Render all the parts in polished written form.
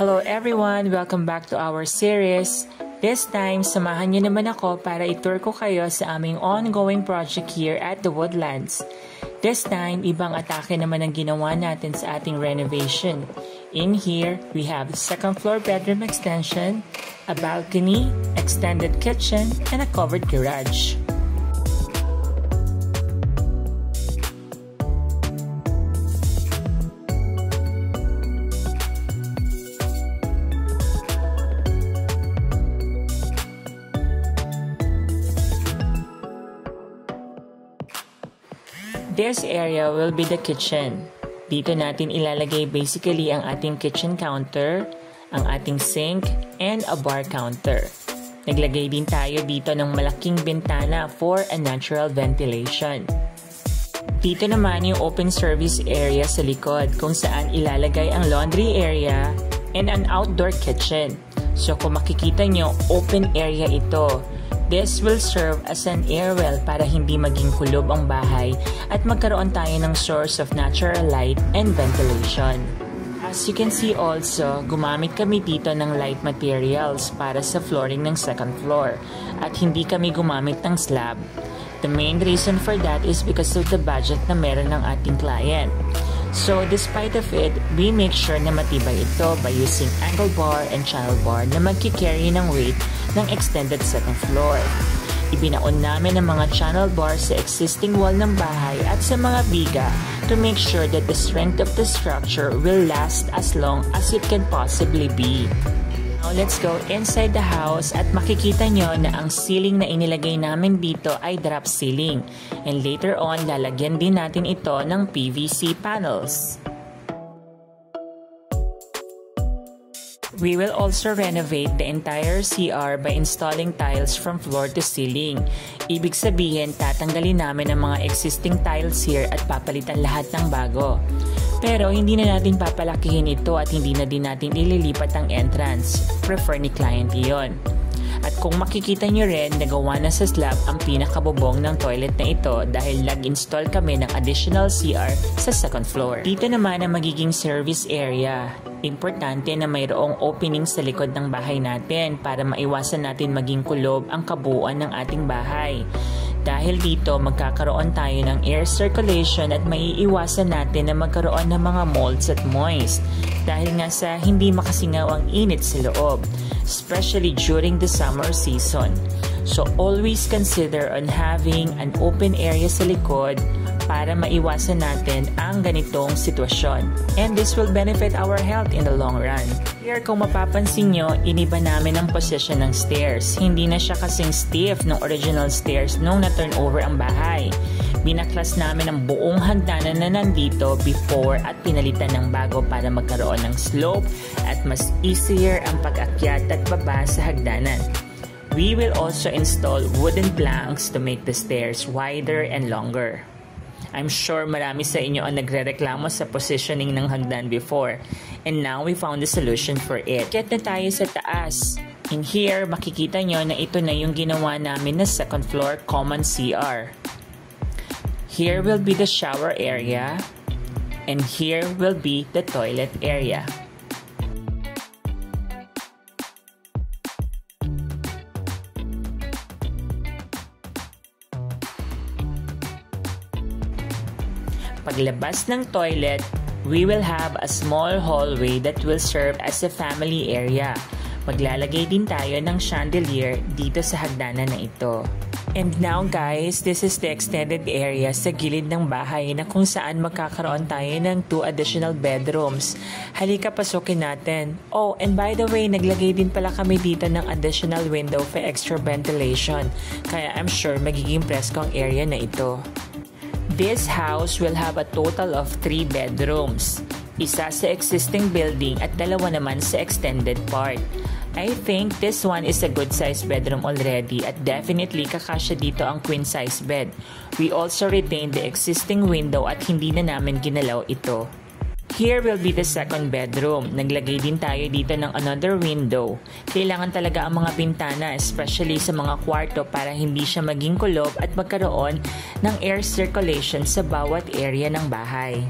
Hello everyone! Welcome back to our series. This time, samahan niyo naman ako para i-tour ko kayo sa aming ongoing project here at The Woodlands. This time, ibang atake naman ang ginawa natin sa ating renovation. In here, we have a second floor bedroom extension, a balcony, extended kitchen, and a covered garage. This area will be the kitchen. Dito natin ilalagay basically ang ating kitchen counter, ang ating sink, and a bar counter. Naglagay din tayo dito ng malaking bintana for a natural ventilation. Dito naman yung open service area sa likod kung saan ilalagay ang laundry area and an outdoor kitchen. So kung makikita nyo, open area ito. This will serve as an air well para hindi maging kulob ang bahay at magkaroon tayo ng source of natural light and ventilation. As you can see also, gumamit kami dito ng light materials para sa flooring ng second floor at hindi kami gumamit ng slab. The main reason for that is because of the budget na meron ng ating client. So despite of it, we make sure na matibay ito by using angle bar and channel bar na magkikarry ng weight ng extended second floor. Ibinaon namin ang mga channel bar sa existing wall ng bahay at sa mga biga to make sure that the strength of the structure will last as long as it can possibly be. Now let's go inside the house at makikita nyo na ang ceiling na inilagay namin dito ay drop ceiling. And later on, lalagyan din natin ito ng PVC panels. We will also renovate the entire CR by installing tiles from floor to ceiling. Ibig sabihin, tatanggalin namin ang mga existing tiles here at papalitan lahat ng bago. Pero hindi na natin papalakihin ito at hindi na din natin ililipat ang entrance. Prefer ni client iyon. At kung makikita nyo rin, nagawa na sa slab ang pinakabubong ng toilet na ito dahil nag-install kami ng additional CR sa second floor. Dito naman ang magiging service area. Importante na mayroong opening sa likod ng bahay natin para maiwasan natin maging kulob ang kabuuan ng ating bahay. Dahil dito, magkakaroon tayo ng air circulation at maiiwasan natin na magkaroon ng mga molds at moist dahil nga sa hindi makasingaw ang init sa loob, especially during the summer season. So always consider on having an open area sa likod para maiwasan natin ang ganitong sitwasyon. And this will benefit our health in the long run. Here, kung mapapansin nyo, iniba namin ang position ng stairs. Hindi na siya kasing stiff ng original stairs nung na-turn over ang bahay. Binaklas namin ang buong hagdanan na nandito before at pinalitan ng bago para magkaroon ng slope at mas easier ang pag-akyat at baba sa hagdanan. We will also install wooden planks to make the stairs wider and longer. I'm sure marami sa inyo ang nagrereklamo sa positioning ng hagdan before. And now we found the solution for it. Get na tayo sa taas. In here, makikita nyo na ito na yung ginawa namin na second floor common CR. Here will be the shower area. And here will be the toilet area. Paglabas ng toilet, we will have a small hallway that will serve as a family area. Maglalagay din tayo ng chandelier dito sa hagdanan na ito. And now guys, this is the extended area sa gilid ng bahay na kung saan magkakaroon tayo ng 2 additional bedrooms. Halika, pasukin natin. Oh, and by the way, naglagay din pala kami dito ng additional window for extra ventilation. Kaya I'm sure magiging presko ang area na ito. This house will have a total of 3 bedrooms. Isa sa existing building at 2 naman sa extended part. I think this one is a good size bedroom already at definitely kakasya dito ang queen size bed. We also retain the existing window at hindi na namin ginalaw ito. Here will be the second bedroom. Naglagay din tayo dito ng another window. Kailangan talaga ang mga bintana, especially sa mga kwarto para hindi siya maging kulob at magkaroon ng air circulation sa bawat area ng bahay.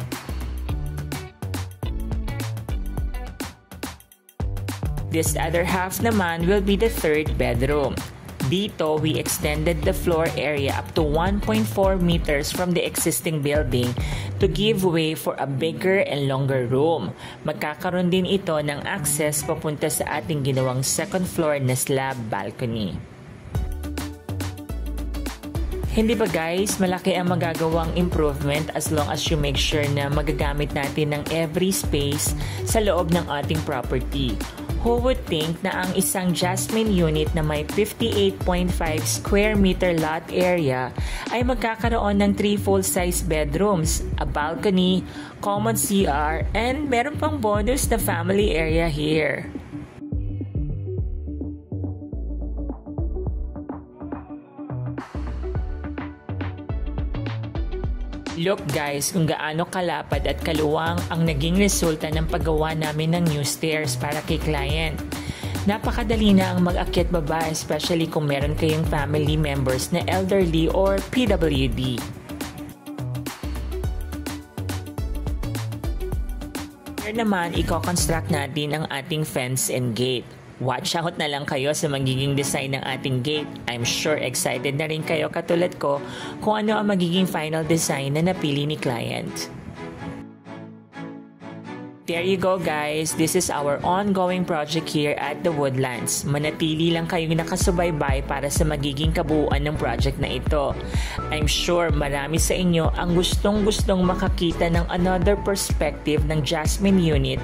This other half naman will be the third bedroom. Dito, we extended the floor area up to 1.4 meters from the existing building to give way for a bigger and longer room. Magkakaroon din ito ng access papunta sa ating ginawang second floor na slab balcony. Hindi ba guys, malaki ang magagawang improvement as long as you make sure na magagamit natin ng every space sa loob ng ating property. Who would think na ang isang Jasmine unit na may 58.5 square meter lot area ay magkakaroon ng 3 full-size bedrooms, a balcony, common CR, and meron pang bonus na family area here. Look guys kung gaano kalapad at kaluwang ang naging resulta ng paggawa namin ng new stairs para kay client. Napakadali na ang mag-akyat baba, especially kung meron kayong family members na elderly or PWD. Here naman, i-construct natin ang ating fence and gate. Watch out na lang kayo sa magiging design ng ating gate. I'm sure excited na rin kayo katulad ko kung ano ang magiging final design na napili ni client. There you go guys, this is our ongoing project here at The Woodlands. Manatili lang kayong nakasubaybay para sa magiging kabuuan ng project na ito. I'm sure marami sa inyo ang gustong-gustong makakita ng another perspective ng Jasmine unit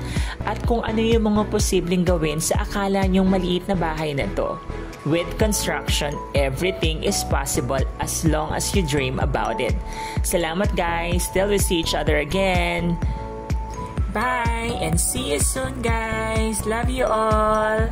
at kung ano yung mga posibleng gawin sa akala nyong maliit na bahay na to. With construction, everything is possible as long as you dream about it. Salamat guys, till we see each other again. Bye and see you soon guys. Love you all.